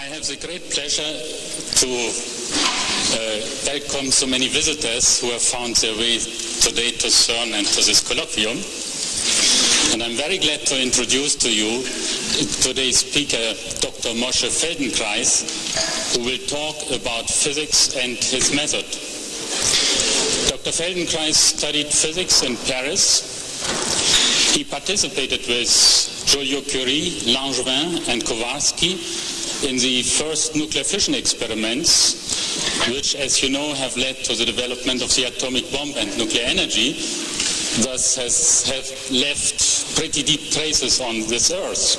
I have the great pleasure to welcome so many visitors who have found their way today to CERN and to this colloquium. And I'm very glad to introduce to you today's speaker, Dr. Moshe Feldenkrais, who will talk about physics and his method. Dr. Feldenkrais studied physics in Paris. He participated with Joliot-Curie, Langevin and Kowalski in the first nuclear fission experiments, which, as you know, have led to the development of the atomic bomb and nuclear energy, thus have left pretty deep traces on this Earth.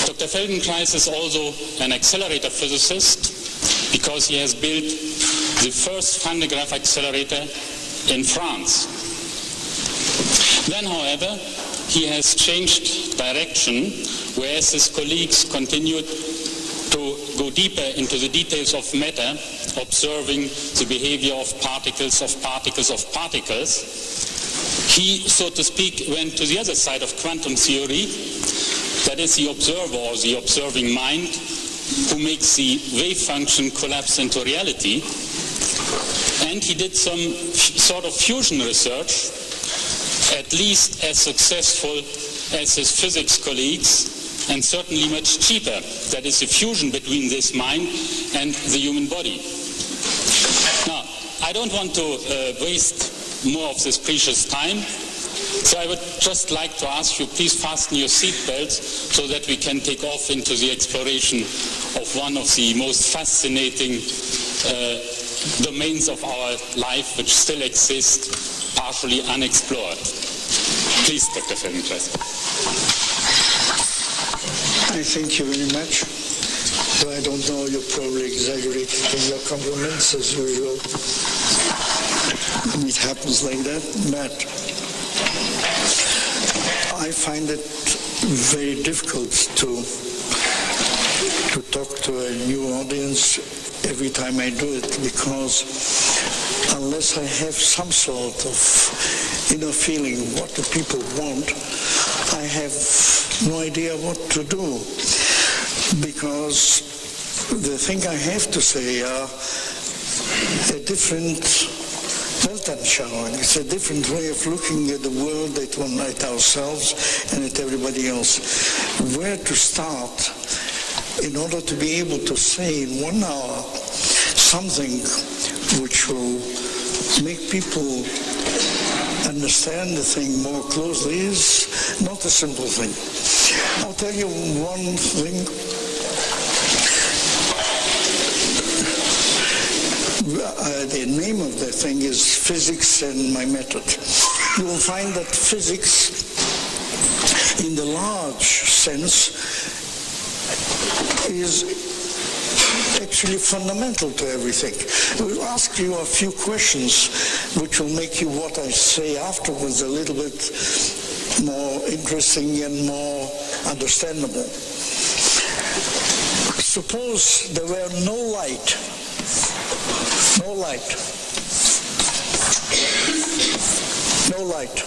Dr. Feldenkrais is also an accelerator physicist because he has built the first Van de Graaff accelerator in France. Then, however, he has changed direction, whereas his colleagues continued to go deeper into the details of matter, observing the behavior of particles, of particles, of particles. He, so to speak, went to the other side of quantum theory, that is the observer or the observing mind, who makes the wave function collapse into reality. And he did some sort of fusion research, at least as successful as his physics colleagues, and certainly much cheaper. That is the fusion between this mind and the human body. Now, I don't want to waste more of this precious time, so I would just like to ask you, please fasten your seatbelts so that we can take off into the exploration of one of the most fascinating domains of our life, which still exist, partially unexplored. Please, Dr. Feldenkrais. I thank you very much. Though I don't know, you probably exaggerated in your compliments as usual. It happens like that, but I find it very difficult to talk to a new audience every time I do it, because unless I have some sort of inner feeling what the people want, I have no idea what to do, because the thing I have to say are a different Weltanschauung. It's a different way of looking at the world, at ourselves and at everybody else. Where to start in order to be able to say in 1 hour something which will make people understand the thing more closely is not a simple thing. I'll tell you one thing. The name of the thing is Physics and My Method. You will find that physics, in the large sense, is actually fundamental to everything. We'll ask you a few questions which will make you what I say afterwards a little bit more interesting and more understandable. Suppose there were no light. No light. No light.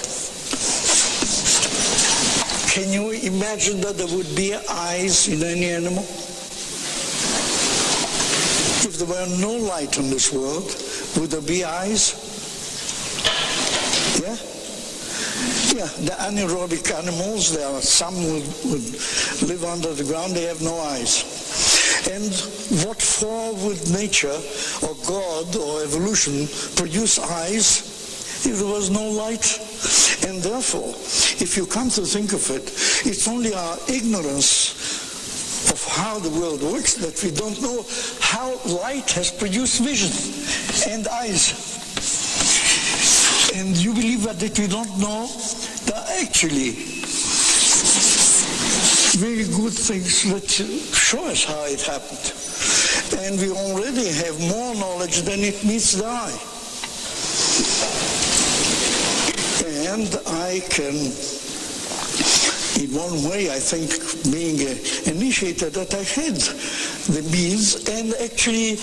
Can you imagine that there would be eyes in any animal? If there were no light in this world, would there be eyes? Yeah? Yeah, the anaerobic animals, there are some who would live under the ground, they have no eyes. And what for would nature or God or evolution produce eyes if there was no light? And therefore, if you come to think of it, it's only our ignorance of how the world works that we don't know how light has produced vision and eyes. And you believe that we don't know that actually very good things that show us how it happened. And we already have more knowledge than it meets the eye. And I can, in one way, I think, being an initiator, that I had the means, and actually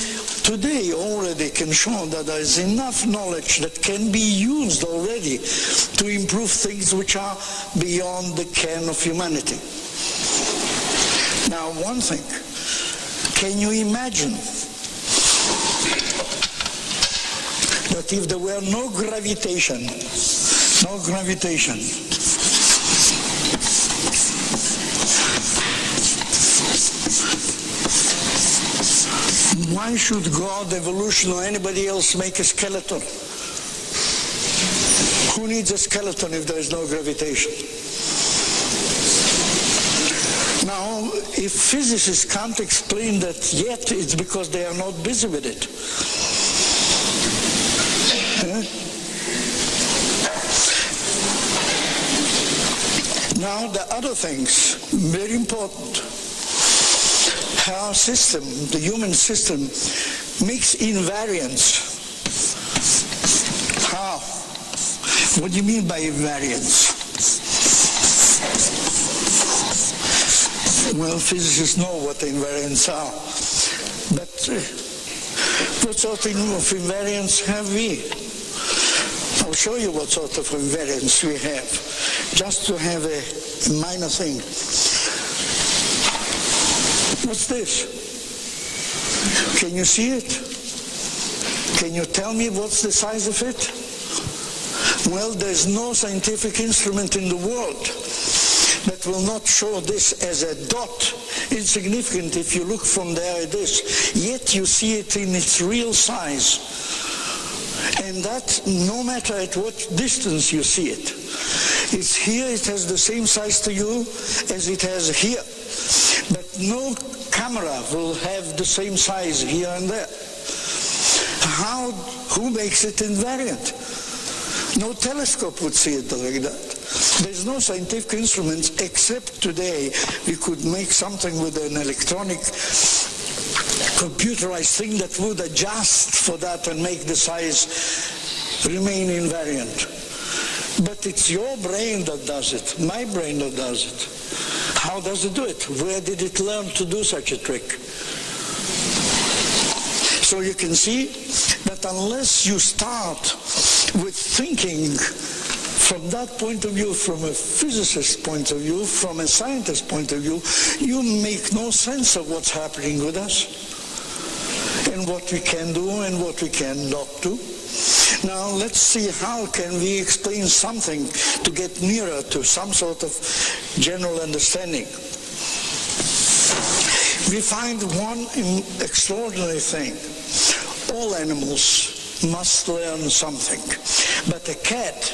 today already can show that there is enough knowledge that can be used already to improve things which are beyond the ken of humanity. Now, one thing. Can you imagine that if there were no gravitation, why should God, evolution, or anybody else make a skeleton? Who needs a skeleton if there is no gravitation? Now, if physicists can't explain that yet, it's because they are not busy with it. Now, the other things, very important. Our system, the human system, makes invariance. How? What do you mean by invariance? Well, physicists know what invariants are. But what sort of invariance have we? I'll show you what sort of invariance we have, just to have a minor thing. What's this? Can you see it? Can you tell me what's the size of it? Well, there's no scientific instrument in the world that will not show this as a dot, insignificant if you look from there at this. Yet you see it in its real size. And that, no matter at what distance you see it. It's here, it has the same size to you as it has here. But no camera will have the same size here and there. Who makes it invariant? No telescope would see it like that. There's no scientific instruments except today we could make something with an electronic computerized thing that would adjust for that and make the size remain invariant. But it's your brain that does it, my brain that does it. How does it do it? Where did it learn to do such a trick? So you can see that unless you start with thinking from that point of view, from a physicist's point of view, from a scientist's point of view, you make no sense of what's happening with us and what we can do and what we cannot do. Now let's see how can we explain something to get nearer to some sort of general understanding. We find one extraordinary thing. All animals must learn something, but a cat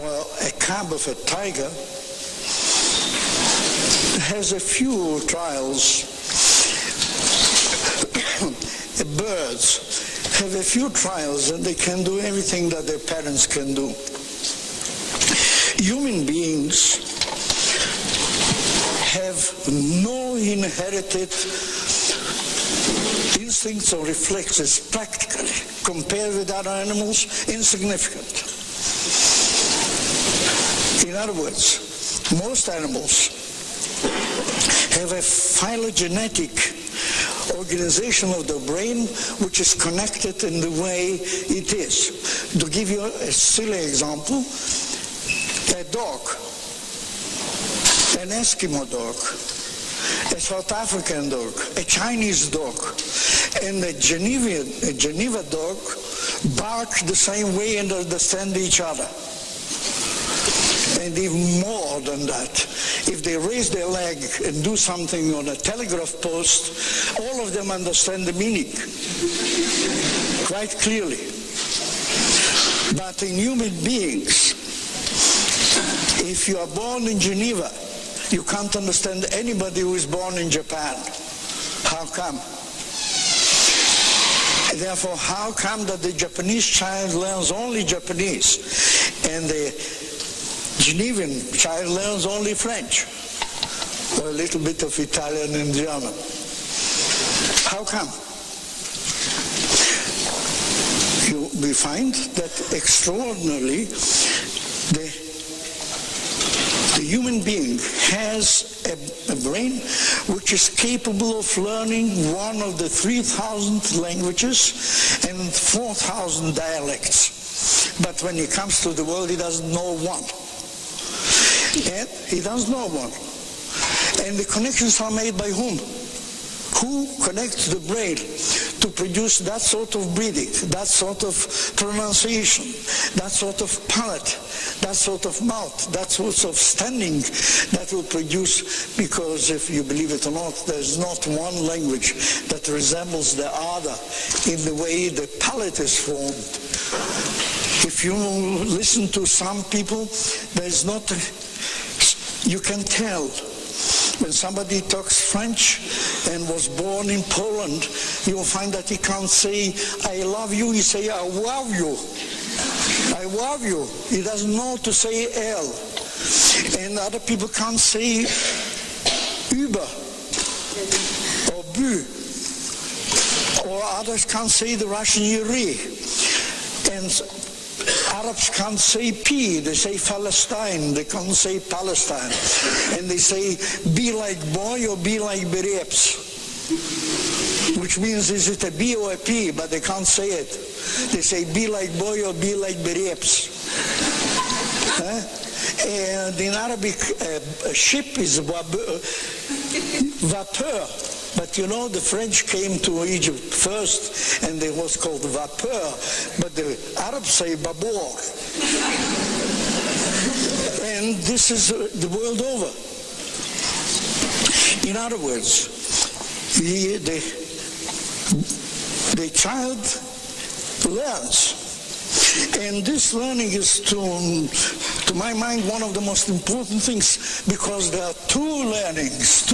or a cub of a tiger has a few trials. Birds have a few trials and they can do everything that their parents can do. Human beings have no inherited instincts or reflexes practically. Compared with other animals, insignificant. In other words, most animals have a phylogenetic organization of the brain which is connected in the way it is. To give you a silly example, a dog, an Eskimo dog, a South African dog, a Chinese dog, and a Geneva dog bark the same way and understand each other. And even more than that, if they raise their leg and do something on a telegraph post, all of them understand the meaning quite clearly. But in human beings, if you are born in Geneva, you can't understand anybody who is born in Japan. How come? Therefore, how come that the Japanese child learns only Japanese and the Genevan child learns only French or a little bit of Italian and German? How come? We find that extraordinarily the human being has a brain which is capable of learning one of the 3,000 languages and 4,000 dialects. But when he comes to the world, he doesn't know one. And he doesn't know one. And the connections are made by whom? Who connects the brain to produce that sort of breathing, that sort of pronunciation, that sort of palate, that sort of mouth, that sort of standing that will produce, because if you believe it or not, there's not one language that resembles the other in the way the palate is formed. If you listen to some people, there's not, you can tell. When somebody talks French and was born in Poland, you'll find that he can't say, I love you, he say, I love you. I love you. He doesn't know to say L. And other people can't say über or bu. Or others can't say the Russian Yuri. And Arabs can't say P, they say Palestine, they can't say Palestine. And they say, be like boy or be like bereps. Which means, is it a B or a P, but they can't say it. They say, be like boy or be like bereps. And in Arabic, a ship is vapeur. But you know, the French came to Egypt first, and it was called vapeur, but the Arabs say babor. And this is the world over. In other words, the child learns. And this learning is, to my mind, one of the most important things, because there are two learnings.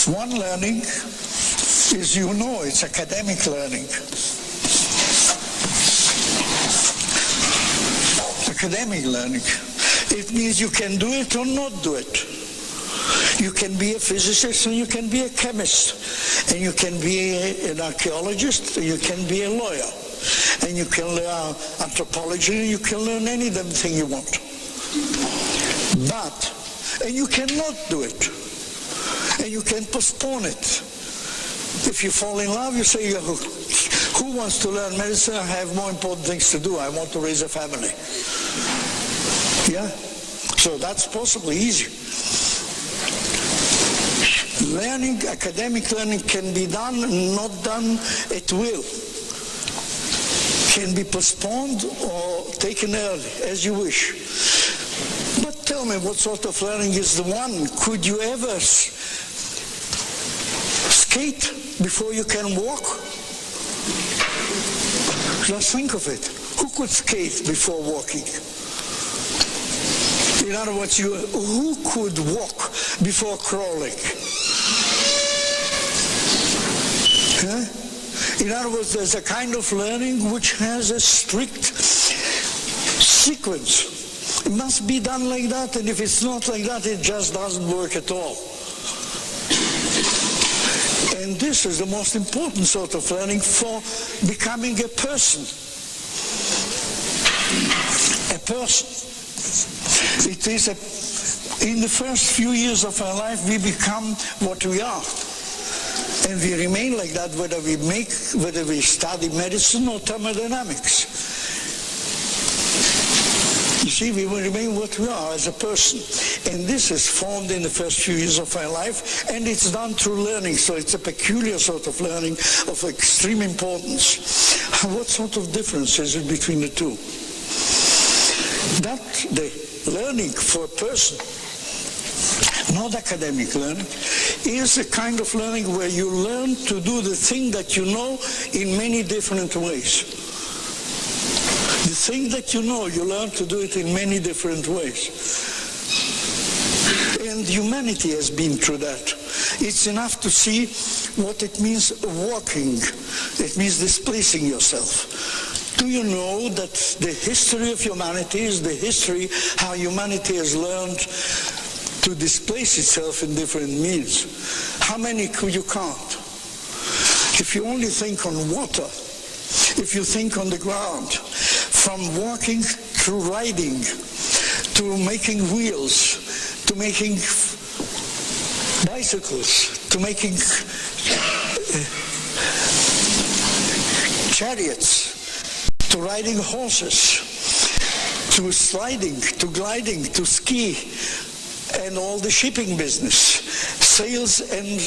One learning is, you know, it's academic learning. Academic learning. It means you can do it or not do it. You can be a physicist and you can be a chemist. And you can be an archaeologist and you can be a lawyer. And you can learn anthropology and you can learn any damn thing you want. And you cannot do it. And you can postpone it. If you fall in love, you say, who wants to learn medicine? I have more important things to do. I want to raise a family. Yeah? So that's possibly easy. Learning, academic learning can be done and not done at will. Can be postponed or taken early, as you wish. But tell me, what sort of learning is the one? Could you ever skate before you can walk? Just think of it. Who could skate before walking? In other words, who could walk before crawling? Huh? In other words, there's a kind of learning which has a strict sequence. It must be done like that, and if it's not like that, it just doesn't work at all. And this is the most important sort of learning for becoming a person. A person. It is in the first few years of our life, we become what we are. And we remain like that whether we study medicine or thermodynamics. You see, we will remain what we are as a person. And this is formed in the first few years of our life, and it's done through learning. So it's a peculiar sort of learning of extreme importance. What sort of difference is it between the two? That the learning for a person, not academic learning, is a kind of learning where you learn to do the thing that you know in many different ways. The thing that you know, you learn to do it in many different ways. And humanity has been through that. It's enough to see what it means walking. It means displacing yourself. Do you know that the history of humanity is the history how humanity has learned to displace itself in different means? How many could you count? If you only think on water, if you think on the ground, from walking through riding, to making wheels, to making bicycles, to making chariots, to riding horses, to sliding, to gliding, to ski, and all the shipping business, sails and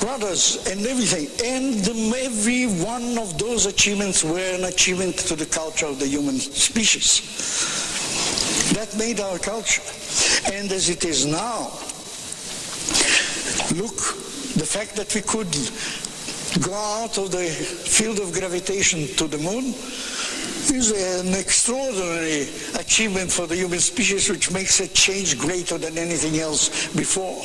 rudders and everything. And every one of those achievements were an achievement to the culture of the human species. That made our culture. And as it is now, look, the fact that we could go out of the field of gravitation to the moon is an extraordinary achievement for the human species, which makes a change greater than anything else before.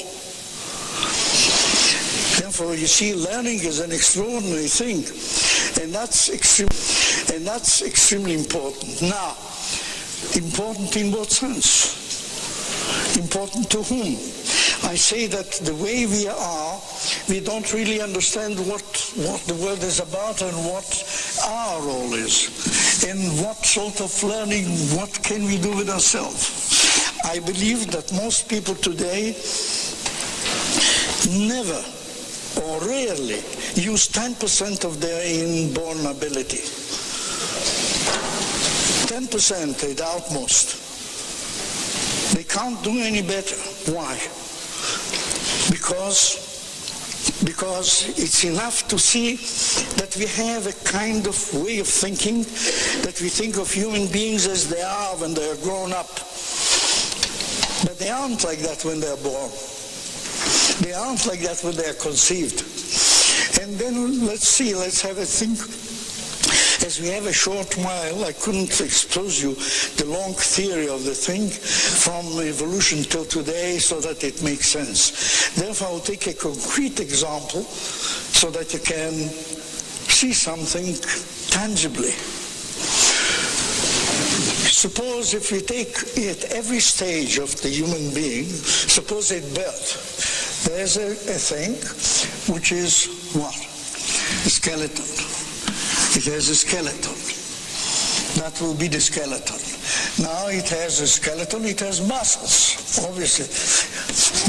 Therefore, you see, learning is an extraordinary thing, and that's extremely important. Now, important in what sense? Important to whom? I say that the way we are, we don't really understand what the world is about and what our role is, and what sort of learning, what can we do with ourselves. I believe that most people today never or rarely use 10% of their inborn ability. 10% at the utmost. They can't do any better. Why? Because it's enough to see that we have a kind of way of thinking, that we think of human beings as they are when they are grown up. But they aren't like that when they are born. They aren't like that when they are conceived. And then let's have a think. As we have a short while, I couldn't expose you the long theory of the thing from evolution till today so that it makes sense. Therefore, I'll take a concrete example so that you can see something tangibly. Suppose if we take at every stage of the human being, suppose at birth, there's a thing which is what? A skeleton. It has a skeleton. That will be the skeleton. Now it has a skeleton, it has muscles. Obviously,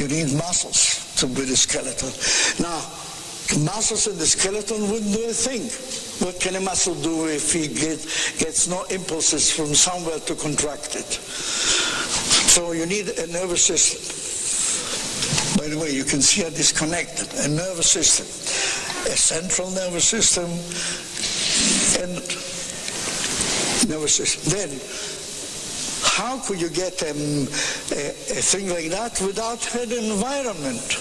you need muscles to build a skeleton. Now, the muscles in the skeleton wouldn't do a thing. What can a muscle do if he gets no impulses from somewhere to contract it? So you need a nervous system. By the way, you can see how disconnected. A nervous system, a central nervous system, and nervous system. Then, how could you get a thing like that without an environment?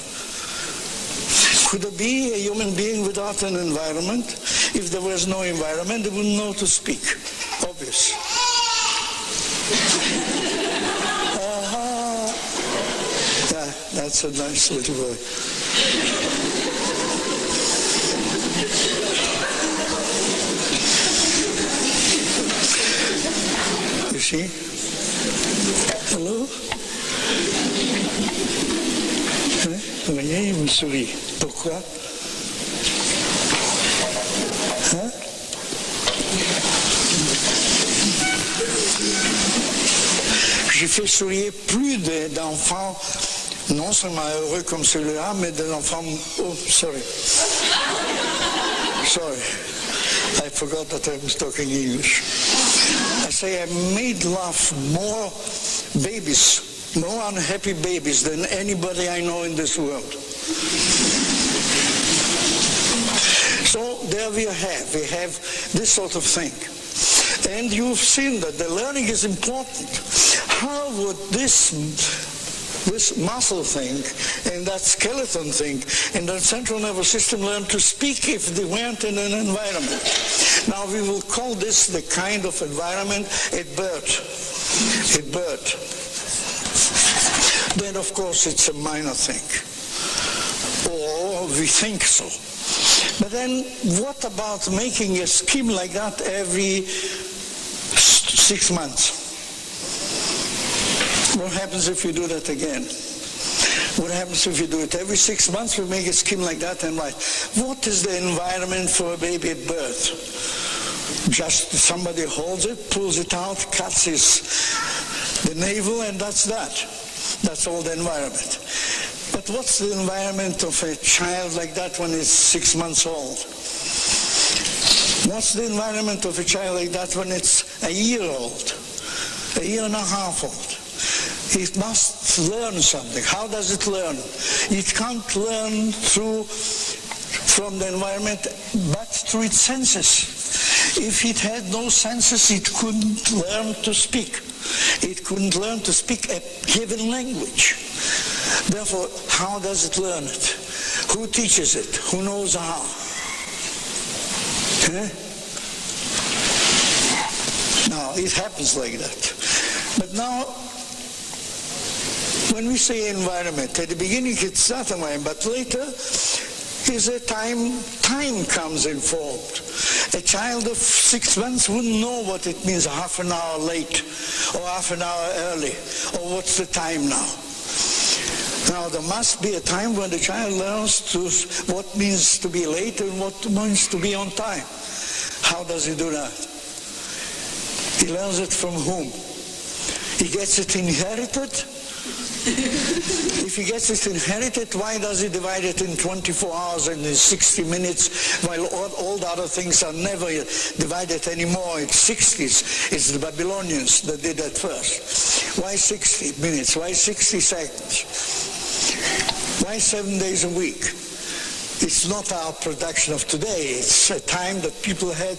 Could there be a human being without an environment? If there was no environment, they wouldn't know to speak. Obvious. Yeah, that's a nice little boy. You see? Hello? Vous voyez, il me sourit. Pourquoi? Hein? J'ai fait sourire plus d'enfants, non seulement heureux comme celui-là, mais des enfants... Oh, sorry. Sorry. I forgot that I was talking English. I say I made laugh more babies, more unhappy babies than anybody I know in this world. So there we have this sort of thing. And you've seen that the learning is important. How would this muscle thing and that skeleton thing and that central nervous system learn to speak if they weren't in an environment? Now we will call this the kind of environment at birth. At birth. Then of course it's a minor thing. Or we think so. But then what about making a scheme like that every 6 months? What happens if you do that again? What happens if you do it every 6 months? We make a scheme like that and write. What is the environment for a baby at birth? Just somebody holds it, pulls it out, cuts the navel, and that's that. That's all the environment. But what's the environment of a child like that when it's 6 months old? What's the environment of a child like that when it's a year old? a year and a half old. It must learn something. How does it learn? It can't learn from the environment, but through its senses. If it had no senses, it couldn't learn to speak. It couldn't learn to speak a given language. Therefore, how does it learn it? Who teaches it? Who knows how? Now, it happens like that. But now, when we say environment, at the beginning it's not environment, but later is a time comes involved. A child of 6 months wouldn't know what it means half an hour late or half an hour early, or what's the time now. Now there must be a time when the child learns what means to be late and what means to be on time. How does he do that? He learns it from whom? He gets it inherited? If he gets it inherited, why does he divide it in 24 hours and in 60 minutes, while all the other things are never divided anymore? It's 60s. It's the Babylonians that did that first. Why 60 minutes? Why 60 seconds? Why 7 days a week? It's not our production of today. It's a time that people had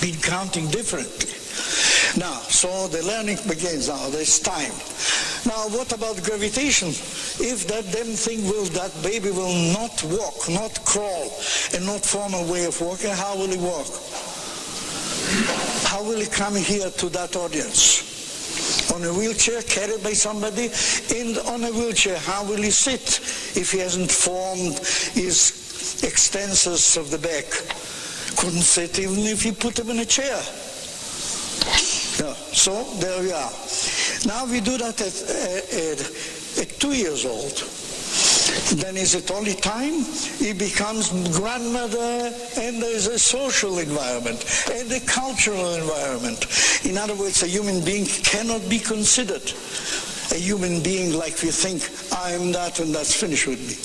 been counting differently. Now, so the learning begins now. There's time. Now, what about gravitation? If that that baby will not walk, not crawl, and not form a way of walking, how will he walk? How will he come here to that audience? On a wheelchair, carried by somebody? On a wheelchair, how will he sit if he hasn't formed his extensors of the back? Couldn't sit even if you put him in a chair. Yeah. So, there we are. Now we do that at 2 years old. Then is it only time? He becomes grandmother, and there's a social environment and a cultural environment. In other words, a human being cannot be considered a human being like we think, I'm that and that's finished with me.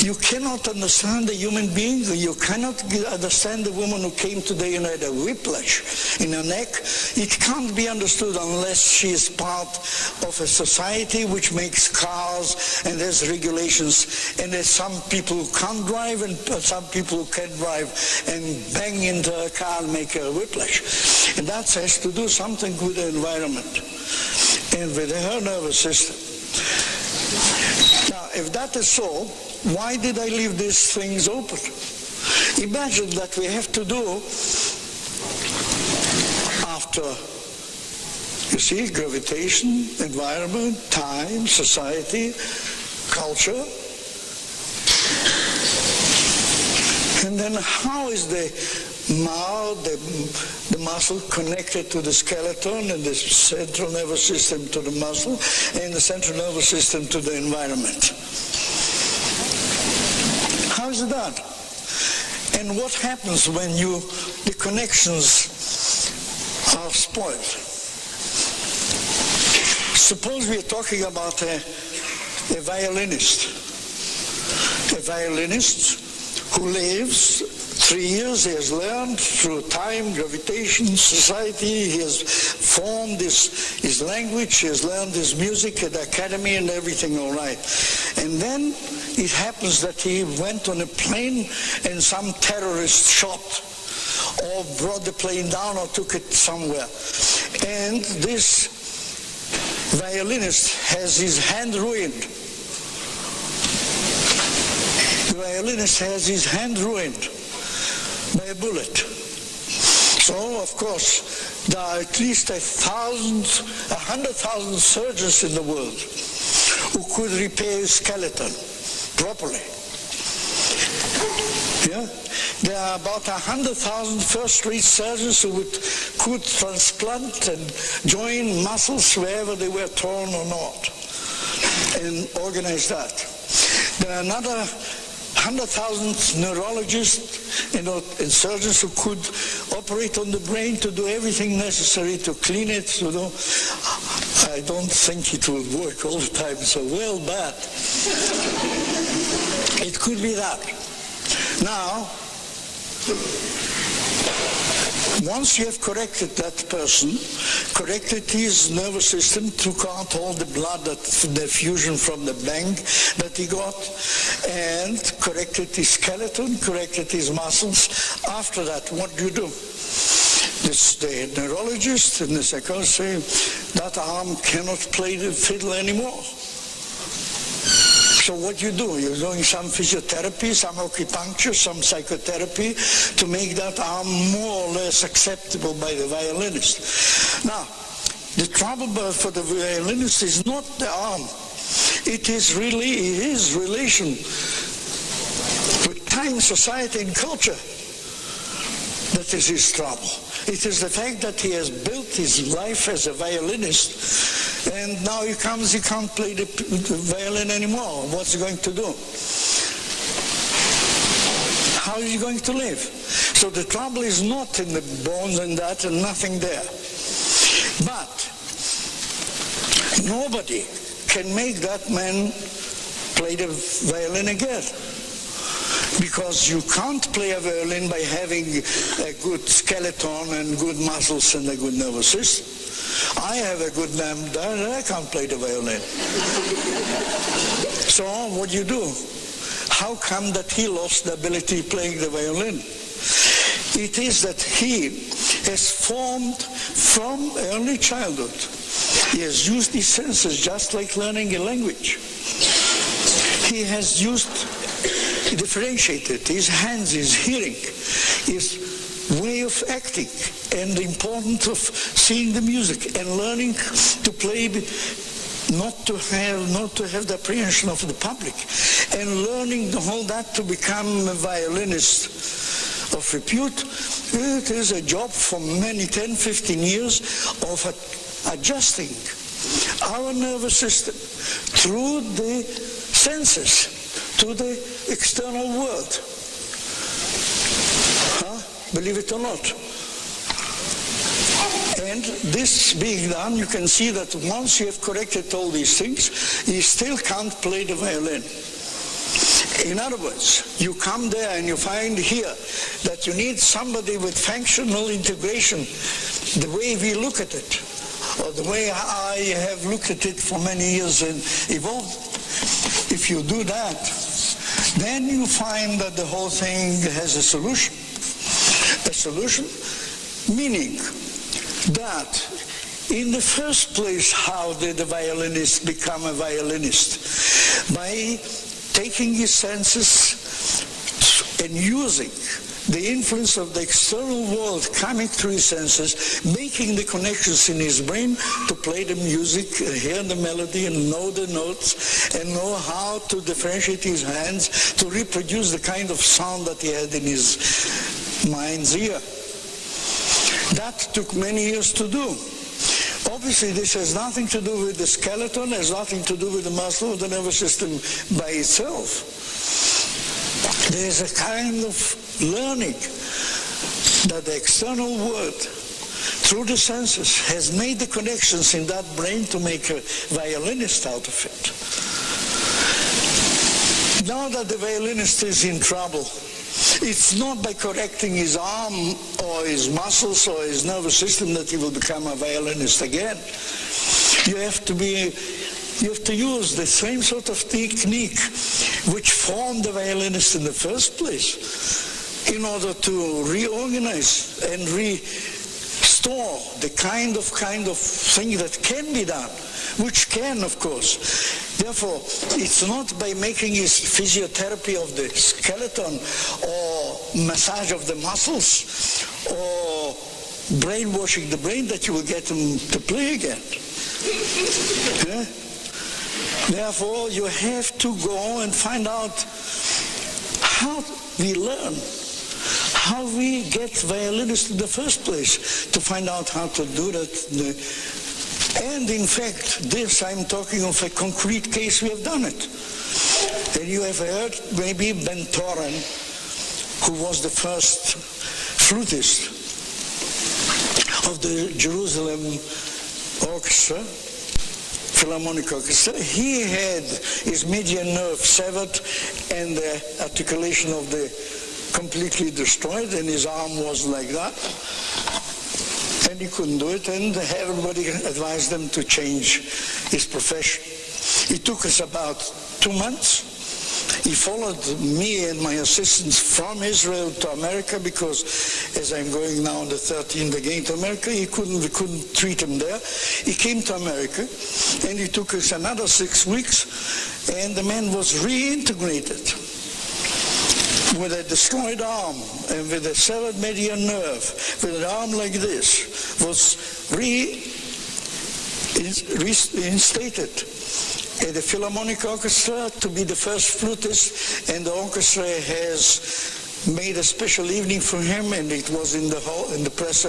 You cannot understand a human being, you cannot understand the woman who came today and had a whiplash in her neck. It can't be understood unless she is part of a society which makes cars and has regulations, and there's some people who can't drive and some people who can drive and bang into a car and make a whiplash. And that has to do something with the environment and with her nervous system. Now, if that is so, why did I leave these things open? Imagine that we have to do after, you see, gravitation, environment, time, society, culture. And then how is the mouth, the muscle connected to the skeleton, and the central nervous system to the muscle, and the central nervous system to the environment? How is it done? And what happens when the connections are spoiled? Suppose we are talking about a violinist. A violinist who lives 3 years, he has learned through time, gravitation, society, he has formed his language, he has learned his music at the academy and everything all right. And then it happens that he went on a plane and some terrorist shot or brought the plane down or took it somewhere. And this violinist has his hand ruined. The violinist has his hand ruined by a bullet. So, of course, there are at least 100,000 surgeons in the world who could repair his skeleton properly. Yeah? There are about 100,000 first-rate surgeons who could transplant and join muscles wherever they were torn or not, and organize that. There are another 100,000 neurologists and surgeons who could operate on the brain to do everything necessary to clean it. You know, I don't think it will work all the time so well, but it could be that. Now, Once you have corrected that person, corrected his nervous system, took out all the blood, the fusion from the bang that he got, and corrected his skeleton, corrected his muscles, after that, what do you do? The neurologist and the psychologist say, that arm cannot play the fiddle anymore. So what you do? You're doing some physiotherapy, some acupuncture, some psychotherapy to make that arm more or less acceptable by the violinist. Now, the trouble for the violinist is not the arm. It is really his relation with time, society, and culture. That is his trouble. It is the fact that he has built his life as a violinist, and now he can't play the violin anymore. What's he going to do? How is he going to live? So the trouble is not in the bones and that, and nothing there. But nobody can make that man play the violin again. Because you can't play a violin by having a good skeleton and good muscles and a good nervous system. I have a good I can't play the violin. So what do you do? How come that he lost the ability of playing the violin? It is that he has formed from early childhood. He has used his senses just like learning a language. He has differentiated his hands, his hearing, his way of acting, and the importance of seeing the music and learning to play, not to have the apprehension of the public, and learning all that to become a violinist of repute. It is a job for many 10, 15 years of adjusting our nervous system through the senses to the external world. Believe it or not. And this being done, you can see that once you have corrected all these things, you still can't play the violin. In other words, you come there and you find here that you need somebody with functional integration, the way we look at it, or the way I have looked at it for many years and evolved. If you do that, then you find that the whole thing has a solution. A solution meaning that in the first place, how did the violinist become a violinist? By taking his senses and using the influence of the external world coming through his senses, making the connections in his brain to play the music, hear the melody and know the notes, and know how to differentiate his hands to reproduce the kind of sound that he had in his mind's ear. That took many years to do. Obviously, this has nothing to do with the skeleton, has nothing to do with the muscle of the nervous system by itself. There is a kind of learning that the external world, through the senses, has made the connections in that brain to make a violinist out of it. Now that the violinist is in trouble, it's not by correcting his arm or his muscles or his nervous system that he will become a violinist again. You have to use the same sort of technique which formed the violinist in the first place in order to reorganize and restore the kind of thing that can be done, which can, of course. Therefore, it's not by making his physiotherapy of the skeleton or massage of the muscles or brainwashing the brain that you will get him to play again. Yeah? Therefore, you have to go and find out how we learn, how we get violinists in the first place, to find out how to do that. And in fact, this I'm talking of a concrete case, we have done it. And you have heard maybe Ben Toren, who was the first flutist of the Jerusalem Orchestra, Philharmonic Orchestra. He had his median nerve severed and the articulation of the completely destroyed, and his arm was like that. And he couldn't do it, and everybody advised him to change his profession. It took us about 2 months. He followed me and my assistants from Israel to America because, as I'm going now on the 13th again to America, we couldn't treat him there. He came to America, and it took us another 6 weeks, and the man was reintegrated with a destroyed arm and with a severed median nerve, with an arm like this, was reinstated at the Philharmonic Orchestra to be the first flutist, and the orchestra has made a special evening for him, and it was in the hall, in the press,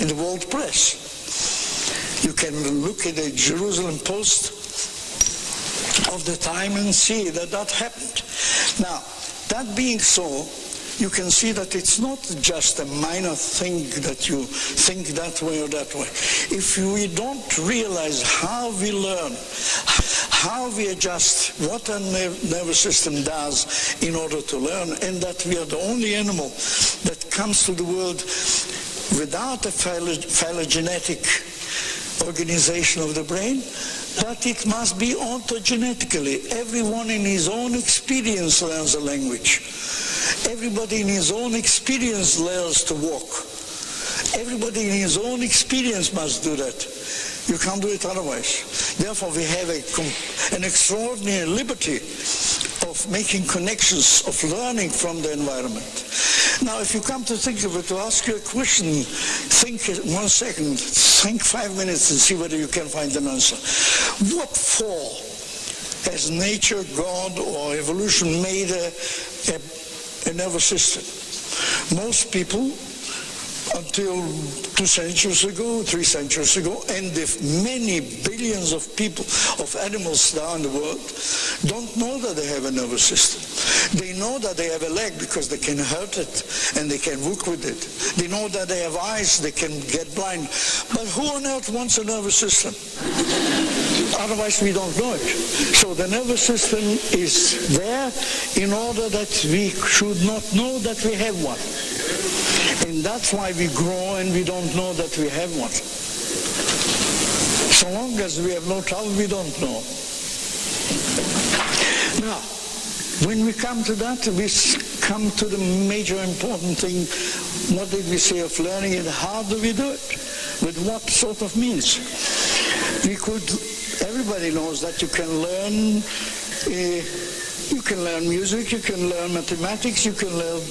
in the World Press. You can look at the Jerusalem Post of the time and see that that happened. Now, that being so, you can see that it's not just a minor thing that you think that way or that way. If we don't realize how we learn, how we adjust, what our nervous system does in order to learn, and that we are the only animal that comes to the world without a phylogenetic organization of the brain, that it must be ontogenetically. Everyone in his own experience learns a language. Everybody in his own experience learns to walk. Everybody in his own experience must do that. You can't do it otherwise. Therefore, we have an extraordinary liberty of making connections, of learning from the environment. Now, if you come to think of it, to ask you a question, think 1 second, think 5 minutes and see whether you can find an answer. What for has nature, God, or evolution made a nervous system? Most people, until 2 centuries ago, 3 centuries ago, and the many billions of people, of animals now in the world, don't know that they have a nervous system. They know that they have a leg because they can hurt it and they can work with it. They know that they have eyes, they can get blind. But who on earth wants a nervous system? Otherwise we don't know it. So the nervous system is there in order that we should not know that we have one. And that's why we grow and we don't know that we have one. So long as we have no trouble, we don't know. Now, when we come to that, we come to the major important thing. What did we say of learning and how do we do it? With what sort of means? Everybody knows that you can learn music, you can learn mathematics, you can learn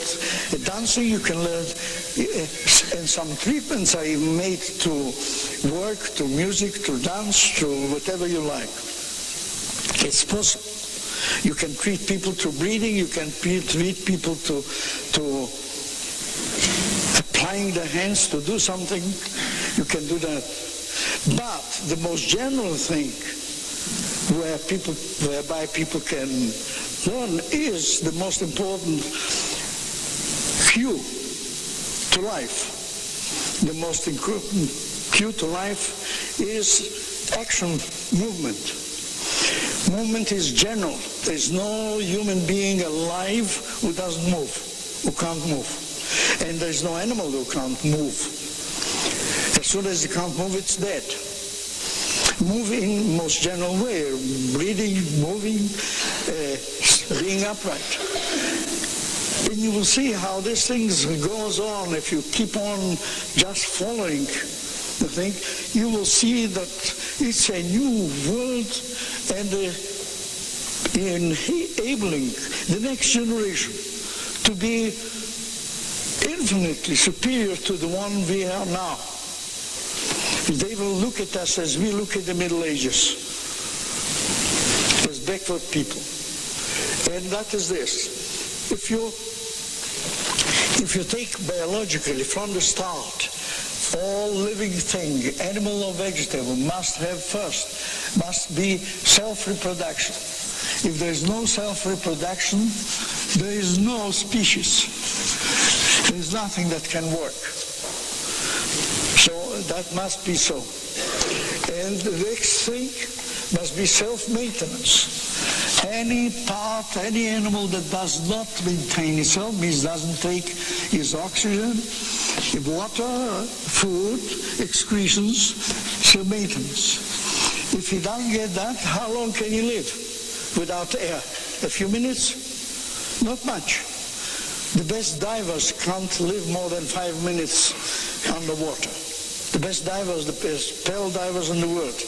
dancing, you can learn, and some treatments are made to work, to music, to dance, to whatever you like. It's possible. You can treat people to breathing, you can treat people to applying their hands to do something, you can do that. But the most general thing whereby people can learn is the most important cue to life. The most important cue to life is action, movement. Movement is general. There's no human being alive who doesn't move, who can't move. And there's no animal who can't move. As soon as it can't move, it's dead. Move in most general way, breathing, moving, being upright. And you will see how this thing goes on. If you keep on just following the thing, you will see that it's a new world and enabling the next generation to be infinitely superior to the one we are now. They will look at us as we look at the Middle Ages, as backward people. And that is this. If you take biologically from the start, all living thing, animal or vegetable, must be self-reproduction. If there is no self-reproduction, there is no species. There is nothing that can work. So that must be so. And the next thing must be self-maintenance. Any part, any animal that does not maintain itself, means doesn't take its oxygen, water, food, excretions, so maintenance. If he doesn't get that, how long can he live without air? A few minutes? Not much. The best divers can't live more than 5 minutes underwater. The best divers, the best pearl divers in the world,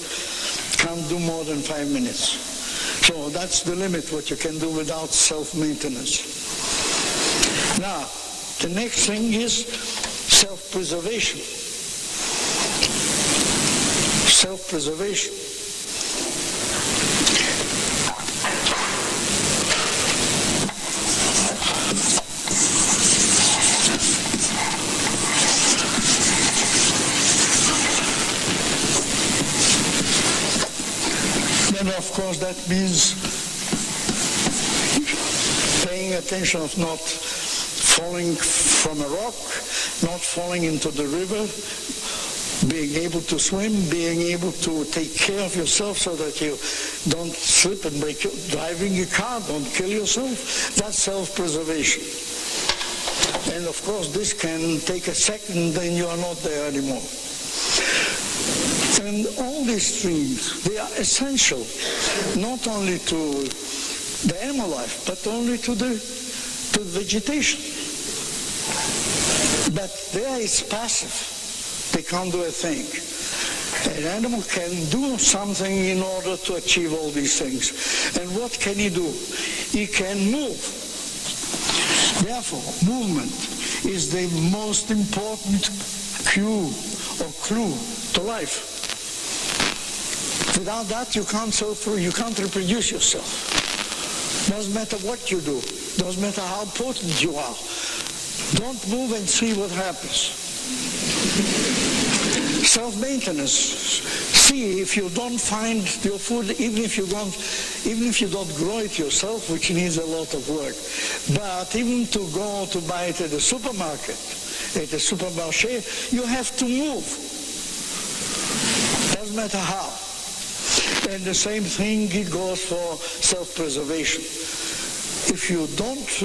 can't do more than 5 minutes. So that's the limit, what you can do without self-maintenance. Now, the next thing is self-preservation. Self-preservation. And of course that means paying attention of not falling from a rock, not falling into the river, being able to swim, being able to take care of yourself so that you don't slip and break your, driving a car, don't kill yourself. That's self-preservation. And of course this can take a second, then you are not there anymore. And all these things, they are essential, not only to the animal life, but only to the vegetation. But there it's passive. They can't do a thing. An animal can do something in order to achieve all these things. And what can he do? He can move. Therefore, movement is the most important cue or clue to life. Without that, you can't reproduce yourself. Doesn't matter what you do. Doesn't matter how potent you are. Don't move and see what happens. Self-maintenance. See if you don't find your food, even if you don't grow it yourself, which needs a lot of work. But even to go to buy it at the supermarket, at the supermarché, you have to move. Doesn't matter how. And the same thing it goes for self-preservation. If you don't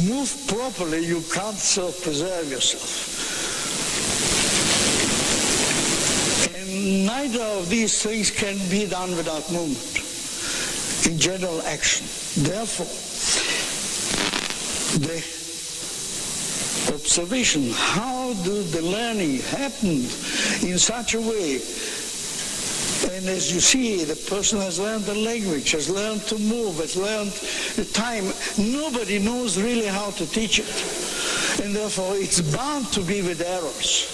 move properly, you can't self-preserve yourself. And neither of these things can be done without movement, in general action. Therefore, the observation, how do the learning happen in such a way? And as you see, the person has learned the language, has learned to move, has learned the time. Nobody knows really how to teach it. And therefore, it's bound to be with errors.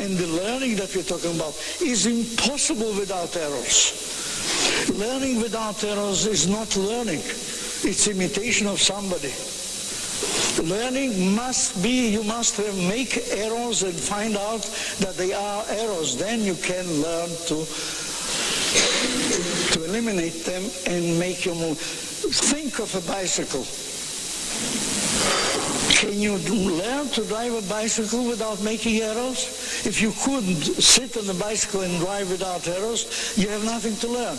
And the learning that we're talking about is impossible without errors. Learning without errors is not learning. It's imitation of somebody. Learning must be, you must make errors and find out that they are errors. Then you can learn to eliminate them and make your move. Think of a bicycle. Can you learn to drive a bicycle without making errors? If you couldn't sit on the bicycle and drive without errors, you have nothing to learn.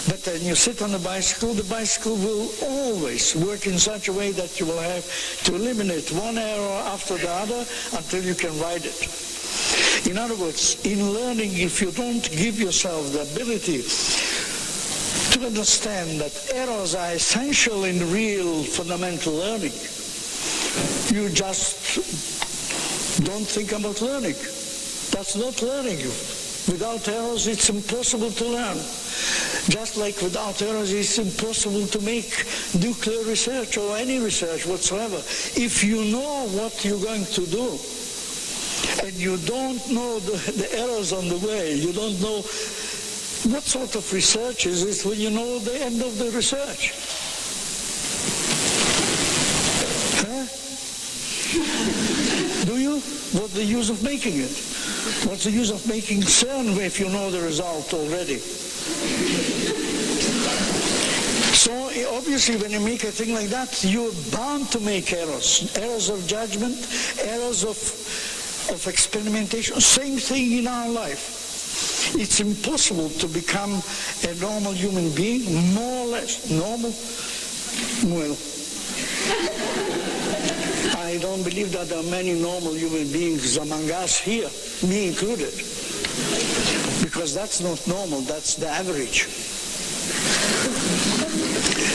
But then you sit on the bicycle will always work in such a way that you will have to eliminate one error after the other until you can ride it. In other words, in learning, if you don't give yourself the ability to understand that errors are essential in real fundamental learning, you just don't think about learning. That's not learning. Without errors, it's impossible to learn. Just like without errors, it's impossible to make nuclear research or any research whatsoever. If you know what you're going to do, and you don't know the errors on the way, you don't know what sort of research is it when you know the end of the research. Huh? Do you? What's the use of making it? What's the use of making CERN if you know the result already? So obviously when you make a thing like that, you're bound to make errors. Errors of judgment, errors of experimentation. Same thing in our life. It's impossible to become a normal human being, more or less normal. Well, I don't believe that there are many normal human beings among us here, me included, because that's not normal, that's the average.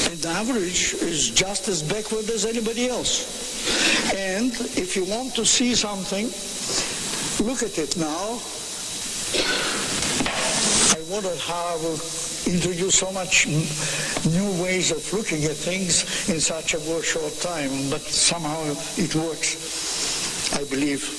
And the average is just as backward as anybody else. And if you want to see something, look at it now. I wonder how I will introduce so much new ways of looking at things in such a very short time, but somehow it works, I believe.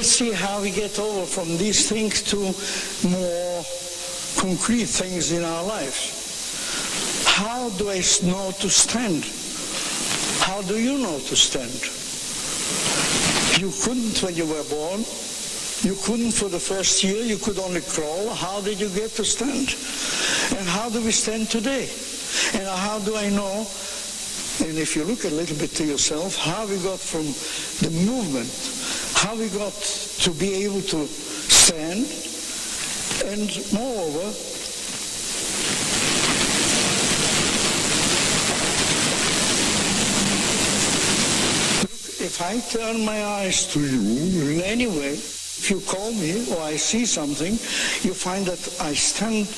See how we get over from these things to more concrete things in our lives. How do I know to stand? How do you know to stand? You couldn't when you were born. You couldn't for the first year. You could only crawl. How did you get to stand? And how do we stand today? And how do I know? And if you look a little bit to yourself, how we got from the movement, how we got to be able to stand, and moreover, if I turn my eyes to you in any way, if you call me or I see something, you find that I stand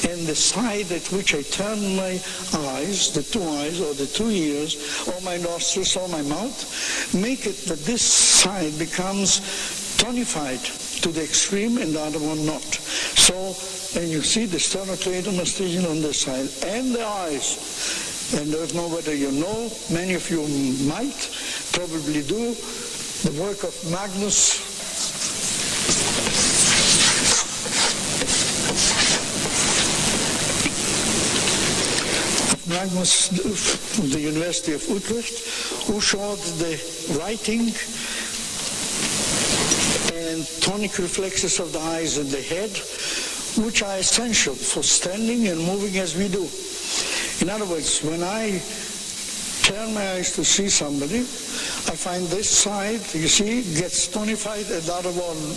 in the side at which I turn my eyes, the two eyes or the two ears, or my nostrils or my mouth, make it that this side becomes tonified to the extreme and the other one not. So, and you see the sternocleidomastoideo on this side and the eyes. And I don't know whether you know, many of you might probably do, the work of Magnus from the University of Utrecht, who showed the writing and tonic reflexes of the eyes and the head, which are essential for standing and moving as we do. In other words, when I turn my eyes to see somebody, I find this side, you see, gets tonified and the other one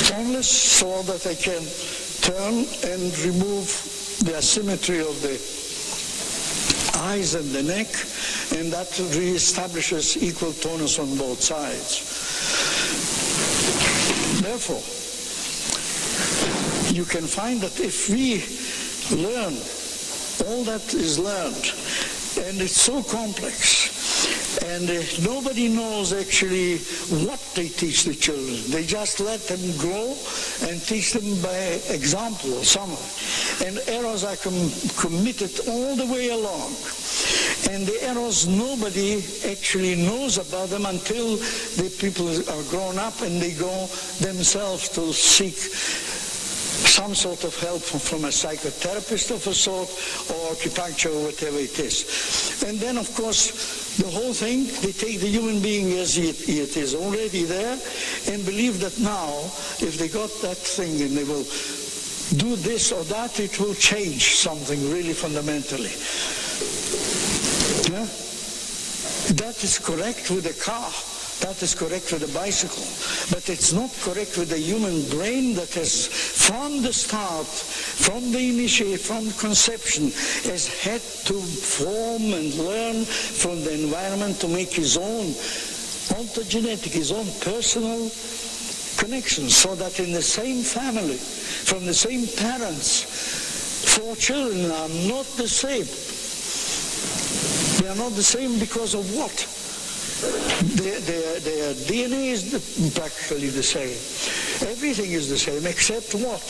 toneless, so that I can turn and remove the asymmetry of the eyes and the neck, and that reestablishes equal tonus on both sides. Therefore, you can find that if we learn all that is learned, and it's so complex, and nobody knows actually what they teach the children. They just let them grow and teach them by example or somewhere. And errors are committed all the way along. And the errors, nobody actually knows about them until the people are grown up and they go themselves to seek some sort of help from a psychotherapist of a sort, or acupuncture, or whatever it is. And then, of course, the whole thing, they take the human being as it is already there, and believe that now, if they got that thing and they will do this or that, it will change something really fundamentally. Yeah? That is correct with a car. That is correct with a bicycle. But it's not correct with the human brain that has, from the start, from the initiate, from conception, has had to form and learn from the environment to make his own ontogenetic, his own personal connections, so that in the same family, from the same parents, 4 children are not the same. They are not the same because of what? Their DNA is practically the same. Everything is the same except what?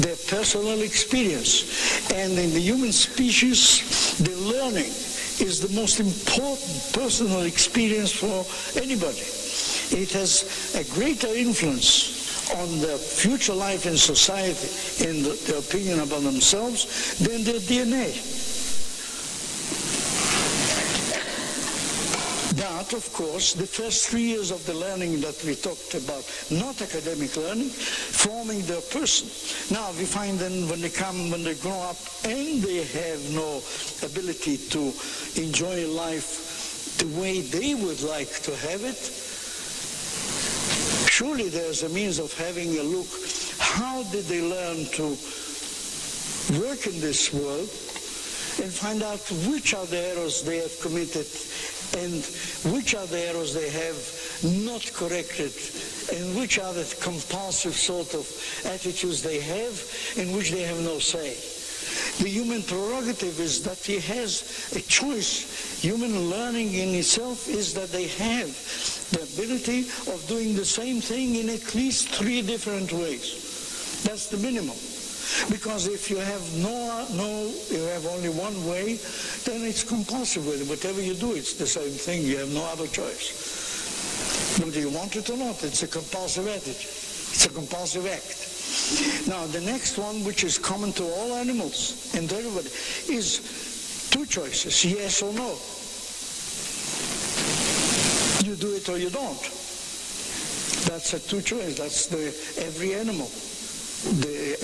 Their personal experience. And in the human species, the learning is the most important personal experience for anybody. It has a greater influence on their future life in society, in their opinion about themselves, than their DNA. But But of course, the first 3 years of the learning that we talked about, not academic learning, forming their person. Now we find then when they grow up and they have no ability to enjoy life the way they would like to have it, surely there's a means of having a look. How did they learn to work in this world and find out which are the errors they have committed and which are the errors they have not corrected and which are the compulsive sort of attitudes they have in which they have no say. The human prerogative is that he has a choice. Human learning in itself is that they have the ability of doing the same thing in at least 3 different ways. That's the minimum. Because if you have you have only one way, then it's compulsive with it. Whatever you do, it's the same thing. You have no other choice. Whether you want it or not, it's a compulsive attitude. It's a compulsive act. Now, the next one, which is common to all animals and everybody, is 2 choices, yes or no. You do it or you don't. That's a 2 choice. That's every animal.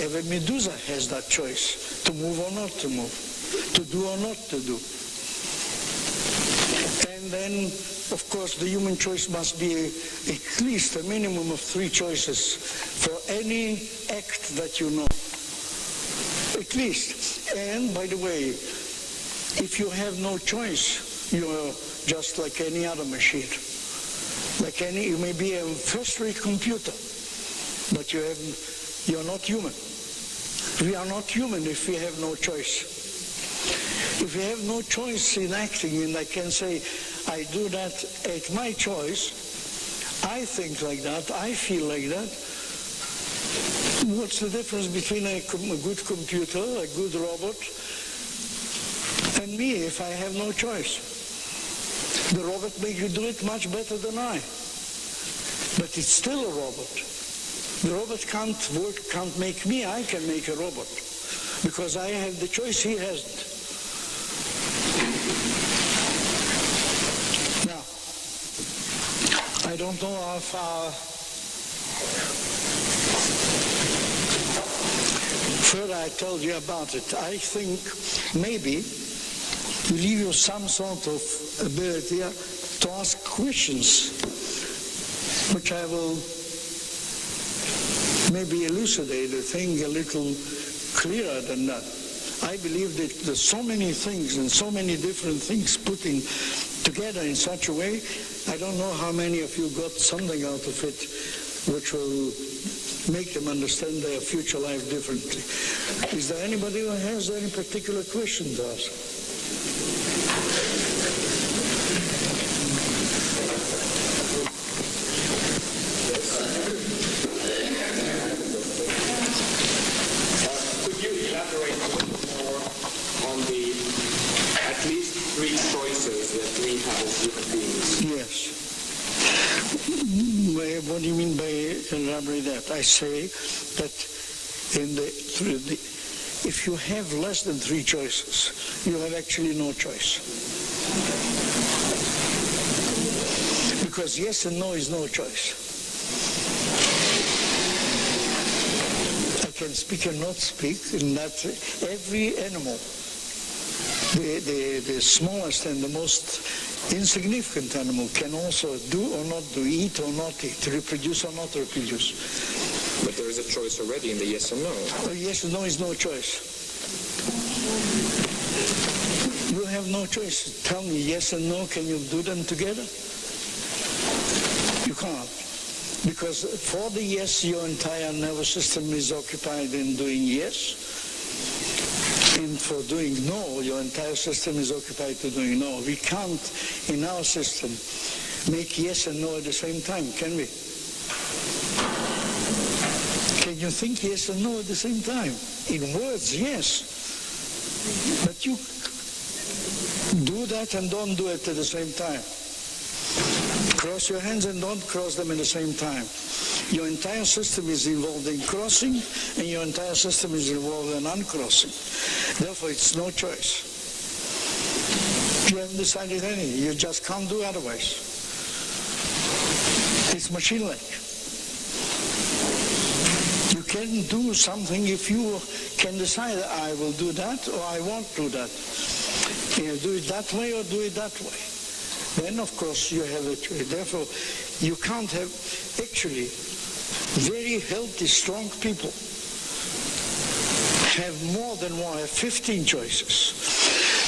Every medusa has that choice, to move or not to move, to do or not to do. And then, of course, the human choice must be at least a minimum of 3 choices for any act that you know. At least. And, by the way, if you have no choice, you're just like any other machine. You may be a first-rate computer, but you're not human. We are not human if we have no choice. If we have no choice in acting, and I can say, I do that at my choice, I think like that, I feel like that, what's the difference between a good computer, a good robot, and me if I have no choice? The robot makes you do it much better than I. But it's still a robot. The robot can't make me, I can make a robot. Because I have the choice, he hasn't. Now, I don't know how far further I told you about it. I think maybe we leave you some sort of ability to ask questions, which I will maybe elucidate the thing a little clearer than that. I believe that there's so many things and so many different things putting together in such a way, I don't know how many of you got something out of it which will make them understand their future life differently. Is there anybody who has any particular question to ask? What do you mean by elaborate that? I say that if you have less than 3 choices, you have actually no choice. Because yes and no is no choice. I can speak and not speak, and that every animal, the smallest and the most insignificant animal, can also do or not do, eat or not eat, reproduce or not reproduce. But there is a choice already in the yes or no. Yes or no is no choice. You have no choice. Tell me yes and no, can you do them together? You can't. Because for the yes, your entire nervous system is occupied in doing yes. And for doing no, your entire system is occupied to doing no. We can't, in our system, make yes and no at the same time, can we? Can you think yes and no at the same time? In words, yes. But you do that and don't do it at the same time. Cross your hands and don't cross them at the same time. Your entire system is involved in crossing, and your entire system is involved in uncrossing. Therefore, it's no choice. You haven't decided anything. You just can't do otherwise. It's machine-like. You can do something if you can decide, I will do that or I won't do that. You do it that way or do it that way. Then, of course, you have a choice. Therefore, you can't have, actually, very healthy, strong people have more than one, have 15 choices.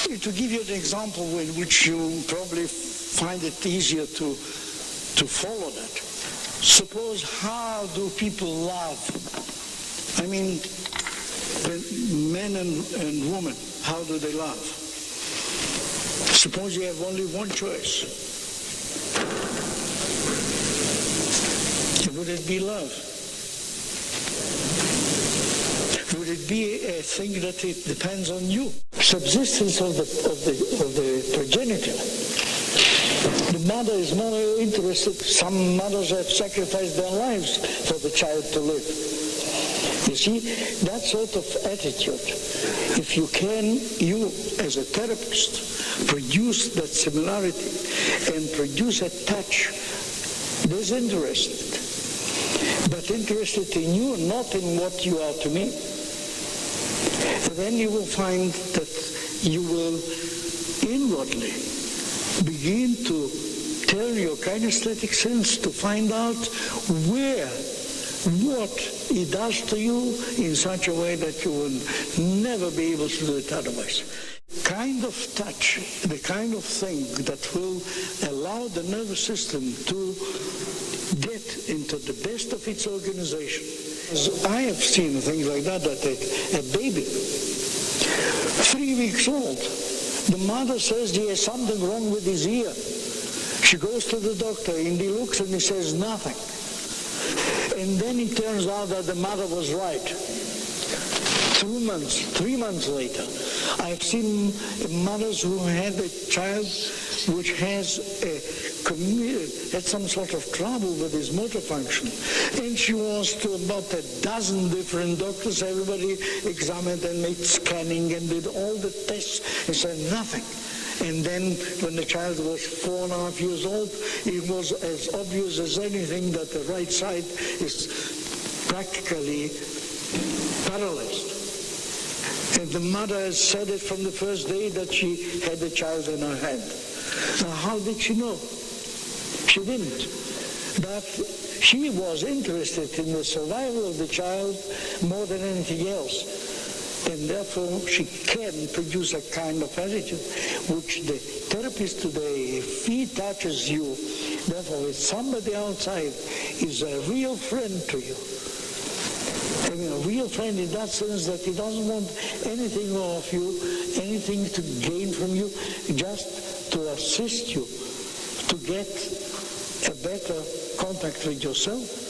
To give you an example in which you probably find it easier to follow that. Suppose, how do people love? I mean, men and women, how do they love? Suppose you have only one choice. Would it be love? Would it be a thing that it depends on you? Subsistence of the progenitor. The mother is more interested. Some mothers have sacrificed their lives for the child to live. You see, that sort of attitude, if you can, you as a therapist, produce that similarity and produce a touch, disinterested, but interested in you, not in what you are to me, then you will find that you will inwardly begin to tell your kinesthetic sense to find out what it does to you in such a way that you will never be able to do it otherwise. Kind of touch, the kind of thing that will allow the nervous system to get into the best of its organization. I have seen things like that a baby, 3 weeks old, the mother says he has something wrong with his ear. She goes to the doctor and he looks and he says nothing. And then it turns out that the mother was right. 3 months later, I've seen mothers who had a child which had some sort of trouble with his motor function. And she was to about a dozen different doctors. Everybody examined and made scanning and did all the tests and said nothing. And then when the child was 4.5 years old, it was as obvious as anything that the right side is practically paralyzed. And the mother said it from the first day that she had the child in her hand. Now, how did she know? She didn't. But she was interested in the survival of the child more than anything else. And therefore, she can produce a kind of attitude which the therapist today, if he touches you, therefore, if somebody outside is a real friend to you, I mean, a real friend in that sense that he doesn't want anything of you, anything to gain from you, just to assist you to get a better contact with yourself,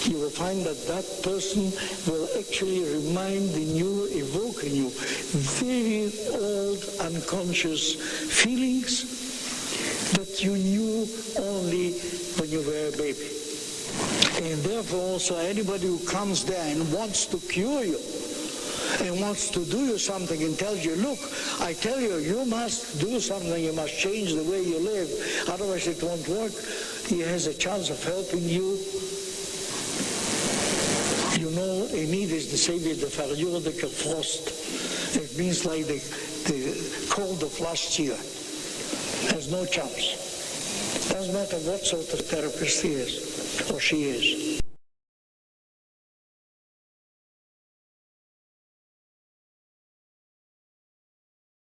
you will find that that person will actually remind in you, evoke in you very old unconscious feelings that you knew only when you were a baby. And therefore also anybody who comes there and wants to cure you and wants to do you something and tells you, look, I tell you, you must do something, you must change the way you live, otherwise it won't work, he has a chance of helping you. You know, Emile is the savior, the Faire de Frost. It means like the cold of last year. Has no chance. Doesn't matter what sort of therapist he is or she is.